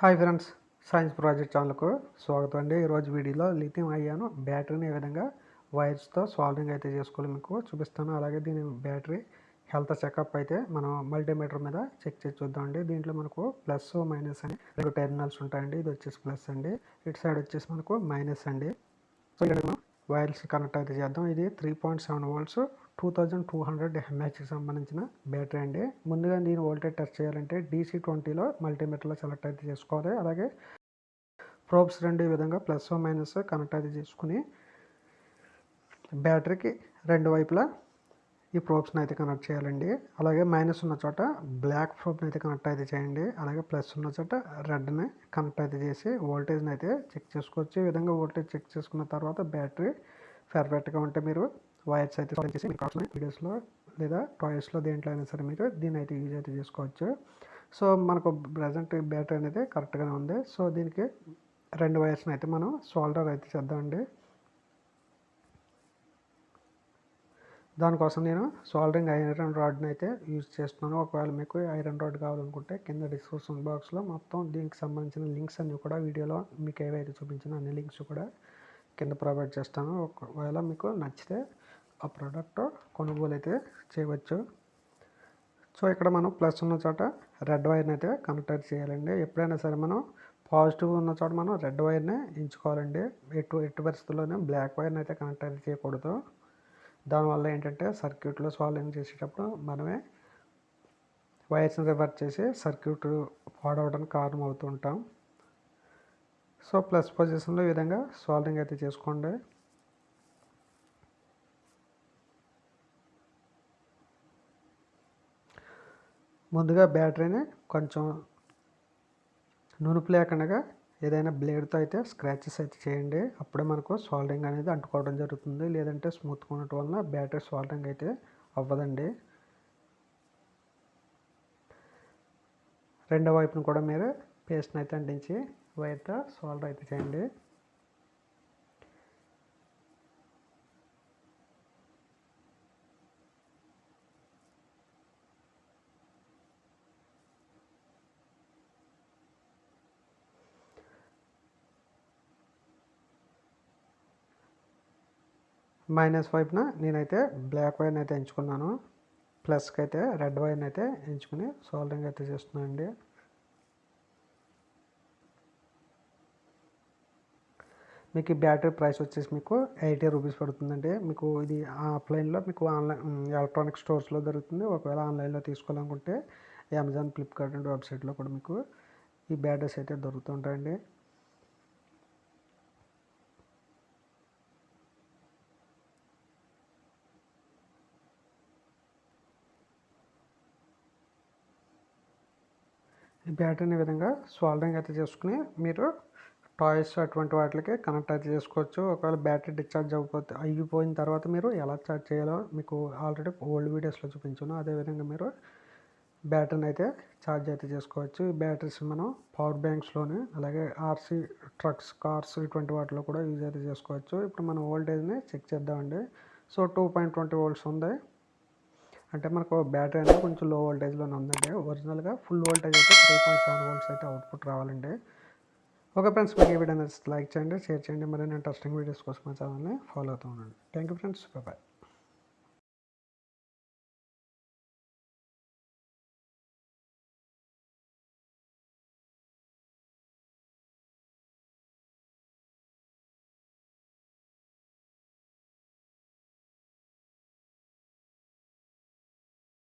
Hi friends, science project ఛానల్కు స్వాగతం అండి. ఈరోజు వీడియోలో లిథియం అయాన్ బ్యాటరీని ఏ విధంగా వైర్స్తో సాల్వింగ్ అయితే చేసుకోవాలి మీకు చూపిస్తాను. అలాగే దీని బ్యాటరీ హెల్త్ చెకప్ అయితే మనం మల్టీమీటర్ మీద చెక్ చేసి చూద్దామండి. దీంట్లో మనకు ప్లస్ మైనస్ అని రెండు టెర్మినల్స్ ఉంటాయండి. ఇది వచ్చేసి ప్లస్ అండి, ఇటు సైడ్ వచ్చేసి మనకు మైనస్ అండి. సో ఇక్కడ మనం వైర్స్ కనెక్ట్ అయితే చేద్దాం. ఇది 3.7 వోల్ట్స్ 2200 ఎంఏహెచ్కి సంబంధించిన బ్యాటరీ అండి. ముందుగా దీని వోల్టేజ్ టెస్ట్ చేయాలంటే DC20లో మల్టీమీటర్లో సెలెక్ట్ అయితే చేసుకోవాలి. అలాగే ప్రోబ్స్ రెండు ఈ విధంగా ప్లస్ మైనస్ కనెక్ట్ అయితే చేసుకుని బ్యాటరీకి రెండు వైపులా ఈ ప్రోబ్స్ని అయితే కనెక్ట్ చేయాలండి. అలాగే మైనస్ ఉన్న చోట బ్లాక్ ప్రోబ్ని అయితే కనెక్ట్ అయితే చేయండి. అలాగే ప్లస్ ఉన్న చోట రెడ్ని కనెక్ట్ అయితే చేసి వోల్టేజ్ని అయితే చెక్ చేసుకోవచ్చు. ఈ విధంగా వోల్టేజ్ చెక్ చేసుకున్న తర్వాత బ్యాటరీ పర్ఫెక్ట్గా ఉంటే మీరు వైర్స్ అయితే చేసి మీకు కావాల్సిన వీడియోస్లో లేదా టాయ్స్లో దేంట్లో అయినా సరే మీరు దీన్ని అయితే యూజ్ అయితే చేసుకోవచ్చు. సో మనకు ప్రజెంట్ బ్యాటరీ అనేది కరెక్ట్గానే ఉంది. సో దీనికి రెండు వైర్స్ని అయితే మనం సోల్డర్ అయితే చేద్దామండి. దానికోసం నేను సోల్డరింగ్ ఐరన్ రాడ్ని అయితే యూజ్ చేస్తున్నాను. ఒకవేళ మీకు ఐరన్ రాడ్ కావాలనుకుంటే కింద డిస్క్రిప్షన్ బాక్స్లో మొత్తం దీనికి సంబంధించిన లింక్స్ అన్నీ కూడా వీడియోలో మీకు ఏవైతే చూపించిన అన్ని లింక్స్ కూడా కింద ప్రొవైడ్ చేస్తాను. ఒకవేళ మీకు నచ్చితే ఆ ప్రోడక్ట్ కొనుగోలు అయితే చేయవచ్చు. సో ఇక్కడ మనం ప్లస్ ఉన్న చోట రెడ్ వైర్ని అయితే కనెక్ట్ అయితే చేయాలండి. ఎప్పుడైనా సరే మనం పాజిటివ్ ఉన్న చోట మనం రెడ్ వైర్ని ఎంచుకోవాలండి. ఎట్టి పరిస్థితుల్లోనే బ్లాక్ వైర్ని అయితే కనెక్ట్ అయితే చేయకూడదు. దానివల్ల ఏంటంటే సర్క్యూట్లో సాల్వింగ్ చేసేటప్పుడు మనమే వైర్స్ని రివర్స్ చేసి సర్క్యూట్ పాడవడానికి కారణం అవుతూ ఉంటాం. సో ప్లస్ పొజిషన్లో ఈ విధంగా సాల్వింగ్ అయితే చేసుకోండి. ముందుగా బ్యాటరీని కొంచెం నునుపు లేకుండా ఏదైనా బ్లేడ్తో అయితే స్క్రాచెస్ అయితే చేయండి. అప్పుడే మనకు సాల్వింగ్ అనేది అంటుకోవడం జరుగుతుంది. లేదంటే స్మూత్గా ఉండటం వలన బ్యాటరీ సాల్వింగ్ అయితే అవ్వదండి. రెండో వైపును కూడా మీరు పేస్ట్ని అయితే అంటించి వైర్తో సాల్వ్ అయితే చేయండి. మైనస్ వైపున నేనైతే బ్లాక్ వైర్ని అయితే ఎంచుకున్నాను. ప్లస్కి అయితే రెడ్ వైర్ని అయితే ఎంచుకుని సాల్వింగ్ అయితే చేస్తున్నాను అండి. మీకు ఈ బ్యాటరీ ప్రైస్ వచ్చేసి మీకు 80 రూపీస్ పడుతుందండి. మీకు ఇది ఆఫ్లైన్లో మీకు ఆన్లైన్ ఎలక్ట్రానిక్ స్టోర్స్లో దొరుకుతుంది. ఒకవేళ ఆన్లైన్లో తీసుకోవాలనుకుంటే అమెజాన్, ఫ్లిప్కార్ట్ అండ్ వెబ్సైట్లో కూడా మీకు ఈ బ్యాటరీస్ అయితే దొరుకుతుంటాయండి. ఈ బ్యాటరీని విధంగా సాల్వింగ్ అయితే చేసుకుని మీరు టాయ్స్ అటువంటి వాటికి కనెక్ట్ అయితే చేసుకోవచ్చు. ఒకవేళ బ్యాటరీ డిశ్చార్జ్ అయిపోయిన తర్వాత మీరు ఎలా ఛార్జ్ చేయాలో మీకు ఆల్రెడీ ఓల్డ్ వీడియోస్లో చూపించాను. అదేవిధంగా మీరు బ్యాటరీని అయితే ఛార్జ్ అయితే చేసుకోవచ్చు. ఈ బ్యాటరీస్ మనం పవర్ బ్యాంక్స్లోనే అలాగే ఆర్సీ ట్రక్స్, కార్స్ ఇటువంటి వాటిలో కూడా యూజ్ అయితే చేసుకోవచ్చు. ఇప్పుడు మనం వోల్టేజ్ని చెక్ చేద్దామండి. సో 2.20 వోల్ట్స్ ఉంది. అంటే మనకు బ్యాటరీ అనేది కొంచెం లో వోల్టేజ్లోనే ఉందండి. ఒరిజినల్గా ఫుల్ వోల్టేజ్ అయితే 3.7 వోల్ట్స్ అయితే అవుట్పుట్ రావాలండి. ఓకే ఫ్రెండ్స్, మీకు ఈ వీడియో నచ్చితే లైక్ చేయండి, షేర్ చేయండి. మరిన్ని ఇంట్రెస్టింగ్ వీడియోస్ కోసం మా ఛానల్ని ఫాలో అవుతూ ఉండండి. Thank you friends, bye.